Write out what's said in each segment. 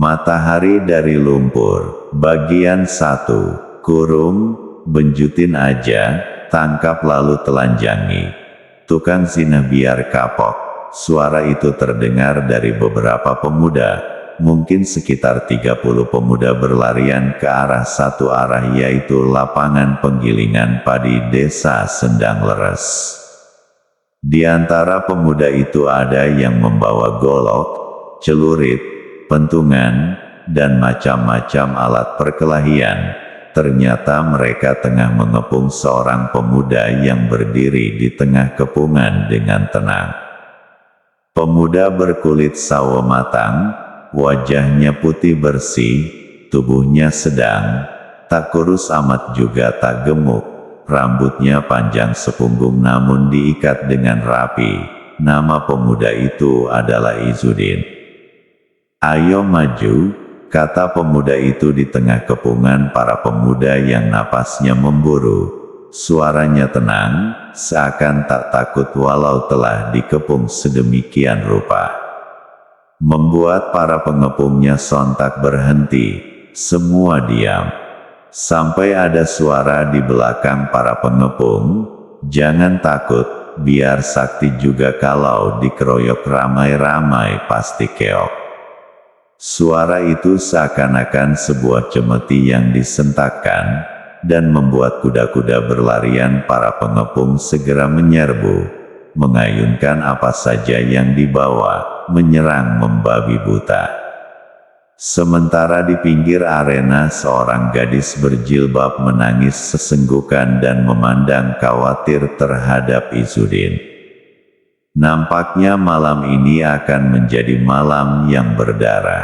Matahari dari lumpur, bagian 1, benjutin aja, tangkap lalu telanjangi. Tukang zina biar kapok. Suara itu terdengar dari beberapa pemuda, mungkin sekitar 30 pemuda berlarian ke arah satu arah, yaitu lapangan penggilingan padi desa Sendang Leres. Di antara pemuda itu ada yang membawa golok, celurit, pentungan, dan macam-macam alat perkelahian. Ternyata mereka tengah mengepung seorang pemuda yang berdiri di tengah kepungan dengan tenang. Pemuda berkulit sawo matang, wajahnya putih bersih, tubuhnya sedang, tak kurus amat juga tak gemuk, rambutnya panjang sepunggung namun diikat dengan rapi. Nama pemuda itu adalah Izudin. "Ayo maju," kata pemuda itu di tengah kepungan para pemuda yang napasnya memburu. Suaranya tenang, seakan tak takut walau telah dikepung sedemikian rupa. Membuat para pengepungnya sontak berhenti, semua diam. Sampai ada suara di belakang para pengepung, "Jangan takut, biar sakti juga kalau dikeroyok ramai-ramai pasti keok." Suara itu seakan-akan sebuah cemeti yang disentakkan, dan membuat kuda-kuda berlarian para pengepung segera menyerbu, mengayunkan apa saja yang dibawa, menyerang membabi buta. Sementara di pinggir arena seorang gadis berjilbab menangis sesenggukan dan memandang khawatir terhadap Izudin. Nampaknya malam ini akan menjadi malam yang berdarah.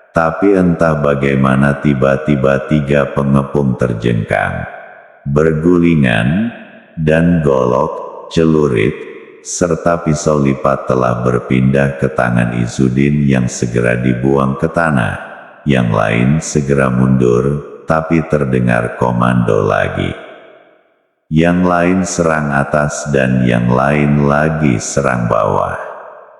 Tapi entah bagaimana tiba-tiba 3 pengepung terjengkang, bergulingan, dan golok, celurit, serta pisau lipat telah berpindah ke tangan Izudin yang segera dibuang ke tanah. Yang lain segera mundur, tapi terdengar komando lagi. Yang lain serang atas dan yang lain lagi serang bawah.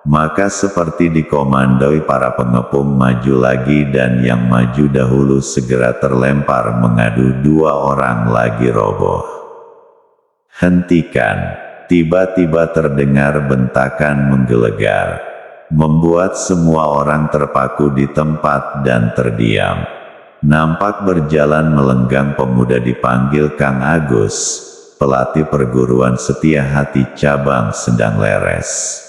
Maka seperti dikomandoi para pengepung maju lagi, dan yang maju dahulu segera terlempar mengadu, 2 orang lagi roboh. "Hentikan!" Tiba-tiba terdengar bentakan menggelegar, membuat semua orang terpaku di tempat dan terdiam. Nampak berjalan melenggang pemuda dipanggil Kang Agus, pelatih perguruan Setia Hati cabang Sendang Leres.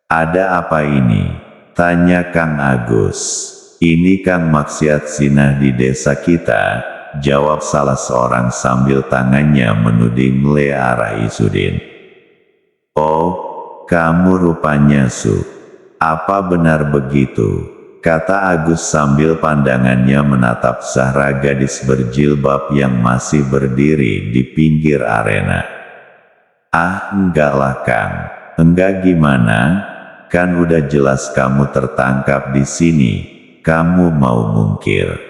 "Ada apa ini?" tanya Kang Agus. "Ini Kang maksiat zina di desa kita," jawab salah seorang sambil tangannya menuding le arah Izudin. "Oh, kamu rupanya Su. Apa benar begitu?" kata Agus sambil pandangannya menatap Zahra, gadis berjilbab yang masih berdiri di pinggir arena. "Ah, enggak lah Kang." "Enggak gimana? Kan udah jelas kamu tertangkap di sini. Kamu mau mungkir?"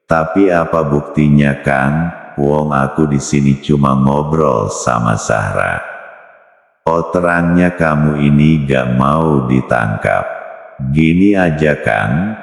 "Tapi apa buktinya Kang? Wong aku di sini cuma ngobrol sama Zahra." "Oh, terangnya kamu ini gak mau ditangkap. Gini aja Kang,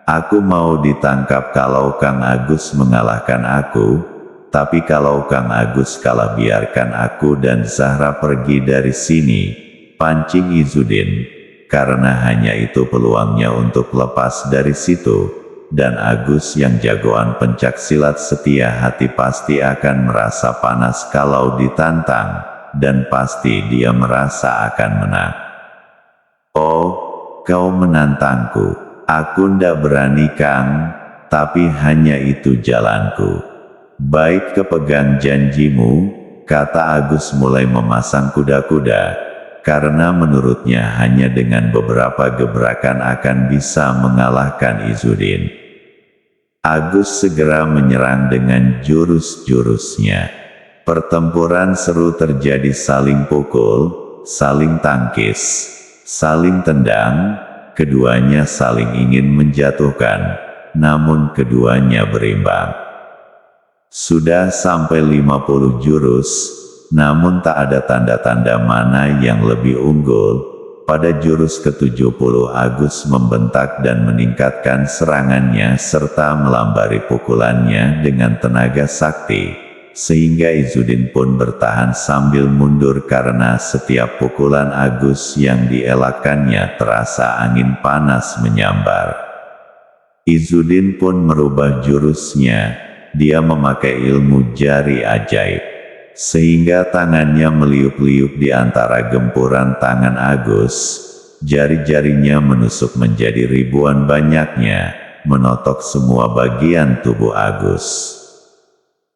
aku mau ditangkap kalau Kang Agus mengalahkan aku, tapi kalau Kang Agus kalah biarkan aku dan Zahra pergi dari sini," pancing Izudin, karena hanya itu peluangnya untuk lepas dari situ, dan Agus yang jagoan pencak silat Setia Hati pasti akan merasa panas kalau ditantang, dan pasti dia merasa akan menang. "Oh, kau menantangku. Aku ndak berani Kang, tapi hanya itu jalanku." "Baik, kepegang janjimu," kata Agus mulai memasang kuda-kuda, karena menurutnya hanya dengan beberapa gebrakan akan bisa mengalahkan Izudin. Agus segera menyerang dengan jurus-jurusnya. Pertempuran seru terjadi, saling pukul, saling tangkis, saling tendang, keduanya saling ingin menjatuhkan, namun keduanya berimbang. Sudah sampai 50 jurus, namun tak ada tanda-tanda mana yang lebih unggul, pada jurus ke-70 Agus membentak dan meningkatkan serangannya serta melambari pukulannya dengan tenaga sakti, sehingga Izzuddin pun bertahan sambil mundur karena setiap pukulan Agus yang dielakkannya terasa angin panas menyambar. Izzuddin pun merubah jurusnya, dia memakai ilmu jari ajaib. Sehingga tangannya meliuk-liuk di antara gempuran tangan Agus, jari-jarinya menusuk menjadi ribuan banyaknya, menotok semua bagian tubuh Agus.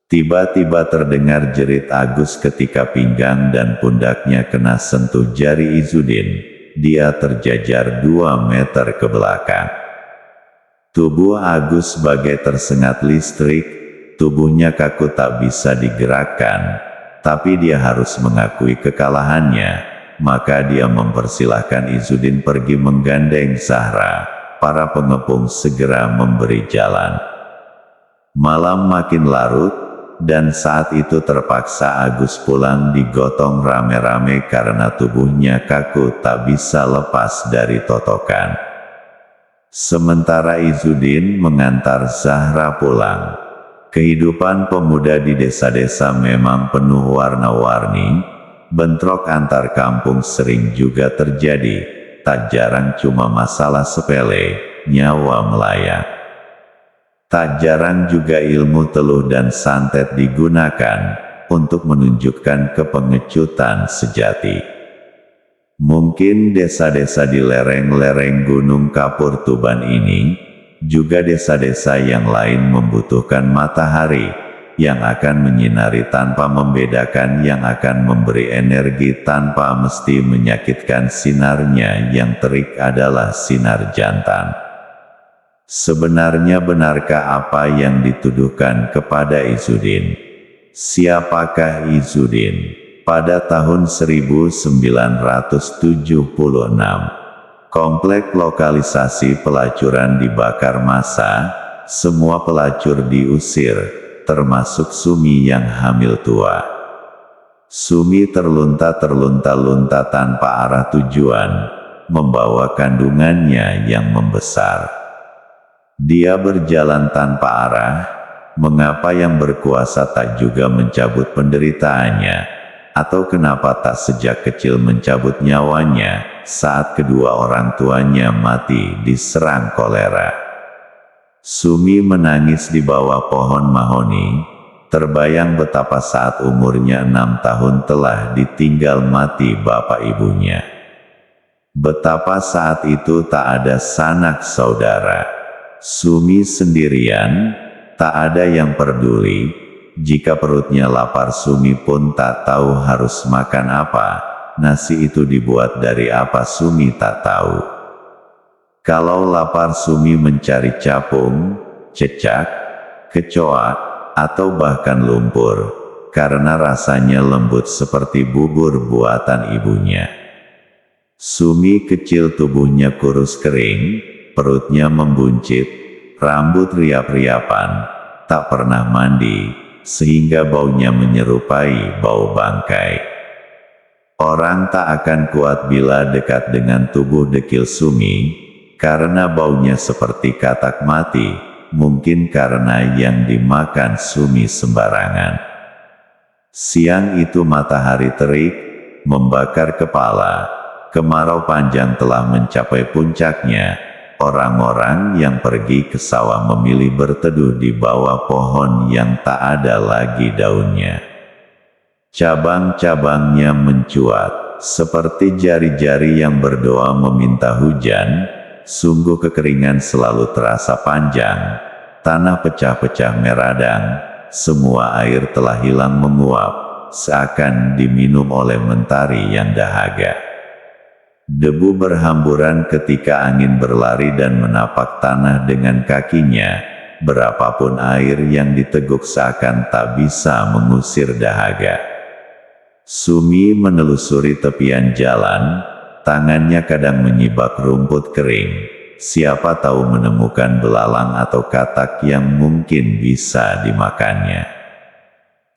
Tiba-tiba terdengar jerit Agus ketika pinggang dan pundaknya kena sentuh jari Izzuddin, dia terjajar 2 meter ke belakang. Tubuh Agus bagai tersengat listrik, tubuhnya kaku tak bisa digerakkan, tapi dia harus mengakui kekalahannya, maka dia mempersilahkan Izzuddin pergi menggandeng Zahra. Para pengepung segera memberi jalan. Malam makin larut, dan saat itu terpaksa Agus pulang digotong rame-rame karena tubuhnya kaku tak bisa lepas dari totokan. Sementara Izzuddin mengantar Zahra pulang. Kehidupan pemuda di desa-desa memang penuh warna-warni, bentrok antar kampung sering juga terjadi, tak jarang cuma masalah sepele, nyawa melayang. Tak jarang juga ilmu teluh dan santet digunakan, untuk menunjukkan kepengecutan sejati. Mungkin desa-desa di lereng-lereng Gunung Kapur Tuban ini, juga desa-desa yang lain membutuhkan matahari, yang akan menyinari tanpa membedakan, yang akan memberi energi tanpa mesti menyakitkan. Sinarnya yang terik adalah sinar jantan. Sebenarnya benarkah apa yang dituduhkan kepada Izzuddin? Siapakah Izzuddin? Pada tahun 1976, komplek lokalisasi pelacuran dibakar massa, semua pelacur diusir, termasuk Sumi yang hamil tua. Sumi terlunta-lunta tanpa arah tujuan, membawa kandungannya yang membesar. Dia berjalan tanpa arah, mengapa yang berkuasa tak juga mencabut penderitaannya? Atau kenapa tak sejak kecil mencabut nyawanya, saat kedua orang tuanya mati diserang kolera? Sumi menangis di bawah pohon mahoni, terbayang betapa saat umurnya 6 tahun telah ditinggal mati bapak ibunya. Betapa saat itu tak ada sanak saudara. Sumi sendirian, tak ada yang peduli. Jika perutnya lapar, Sumi pun tak tahu harus makan apa. Nasi itu dibuat dari apa, Sumi tak tahu. Kalau lapar, Sumi mencari capung, cecak, kecoa, atau bahkan lumpur, karena rasanya lembut seperti bubur buatan ibunya. Sumi kecil, tubuhnya kurus kering, perutnya membuncit, rambut riap-riapan, tak pernah mandi, sehingga baunya menyerupai bau bangkai. Orang tak akan kuat bila dekat dengan tubuh dekil Sumi, karena baunya seperti katak mati, mungkin karena yang dimakan Sumi sembarangan. Siang itu matahari terik, membakar kepala, kemarau panjang telah mencapai puncaknya. Orang-orang yang pergi ke sawah memilih berteduh di bawah pohon yang tak ada lagi daunnya. Cabang-cabangnya mencuat, seperti jari-jari yang berdoa meminta hujan. Sungguh kekeringan selalu terasa panjang. Tanah pecah-pecah meradang, semua air telah hilang menguap, seakan diminum oleh mentari yang dahaga. Debu berhamburan ketika angin berlari dan menapak tanah dengan kakinya. Berapapun air yang diteguk seakan tak bisa mengusir dahaga. Sumi menelusuri tepian jalan, tangannya kadang menyibak rumput kering. Siapa tahu menemukan belalang atau katak yang mungkin bisa dimakannya.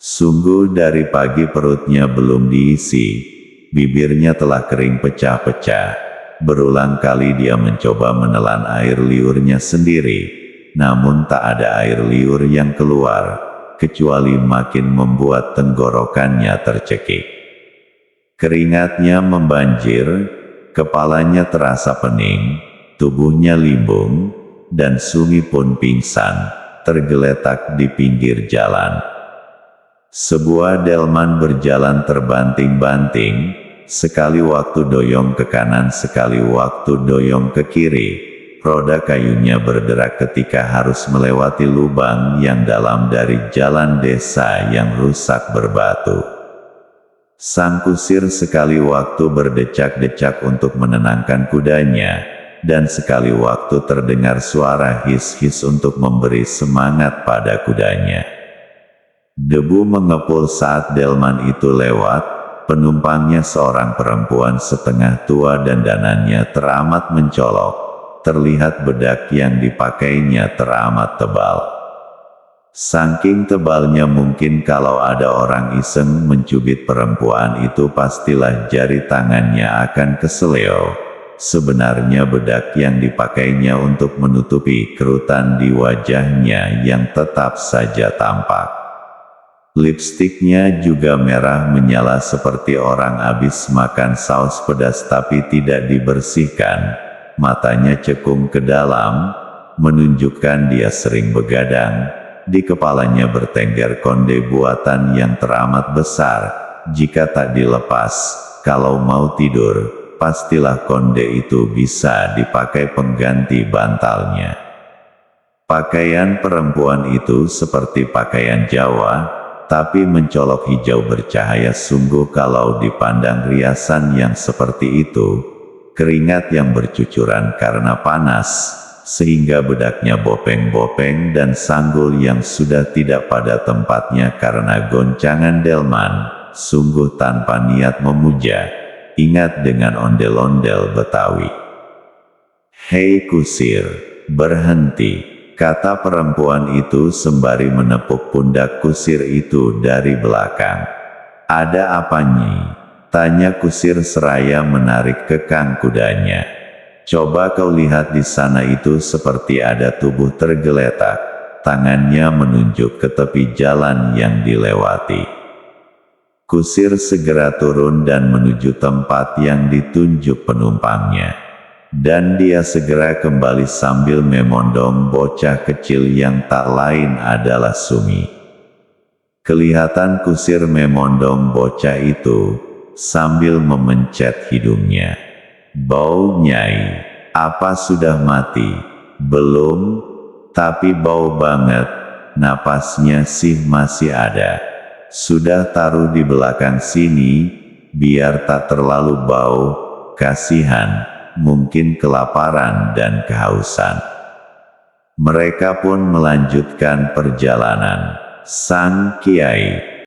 Sungguh dari pagi perutnya belum diisi. Bibirnya telah kering pecah-pecah, Berulang kali dia mencoba menelan air liurnya sendiri, namun tak ada air liur yang keluar, kecuali makin membuat tenggorokannya tercekik. Keringatnya membanjir, kepalanya terasa pening, tubuhnya limbung, dan Sumi pun pingsan, tergeletak di pinggir jalan. Sebuah delman berjalan terbanting-banting, sekali waktu doyong ke kanan sekali waktu doyong ke kiri. Roda kayunya berderak ketika harus melewati lubang yang dalam dari jalan desa yang rusak berbatu. Sang kusir sekali waktu berdecak-decak untuk menenangkan kudanya, dan sekali waktu terdengar suara his-his untuk memberi semangat pada kudanya. Debu mengepul saat delman itu lewat. Penumpangnya seorang perempuan setengah tua dan danannya teramat mencolok. Terlihat bedak yang dipakainya teramat tebal. Saking tebalnya mungkin kalau ada orang iseng mencubit perempuan itu pastilah jari tangannya akan keseleo. Sebenarnya bedak yang dipakainya untuk menutupi kerutan di wajahnya yang tetap saja tampak. Lipstiknya juga merah menyala seperti orang habis makan saus pedas tapi tidak dibersihkan. Matanya cekung ke dalam, menunjukkan dia sering begadang. Di kepalanya bertengger konde buatan yang teramat besar. Jika tak dilepas, kalau mau tidur, pastilah konde itu bisa dipakai pengganti bantalnya. Pakaian perempuan itu seperti pakaian Jawa, tapi mencolok hijau bercahaya sungguh kalau dipandang riasan yang seperti itu. Keringat yang bercucuran karena panas, sehingga bedaknya bopeng-bopeng dan sanggul yang sudah tidak pada tempatnya karena goncangan delman, sungguh tanpa niat memuja. Ingat dengan ondel-ondel Betawi. "Hei kusir, berhenti," kata perempuan itu sembari menepuk pundak kusir itu dari belakang. "Ada apa Nyi?" tanya kusir seraya menarik kekang kudanya. "Coba kau lihat di sana itu seperti ada tubuh tergeletak." Tangannya menunjuk ke tepi jalan yang dilewati. Kusir segera turun dan menuju tempat yang ditunjuk penumpangnya. Dan dia segera kembali sambil memondong bocah kecil yang tak lain adalah Sumi. Kelihatan kusir memondong bocah itu, sambil memencet hidungnya. "Bau Nyai, apa sudah mati?" "Belum, tapi bau banget, napasnya sih masih ada. Sudah taruh di belakang sini, biar tak terlalu bau, kasihan. Mungkin kelaparan dan kehausan." Mereka pun melanjutkan perjalanan. Sang Kiai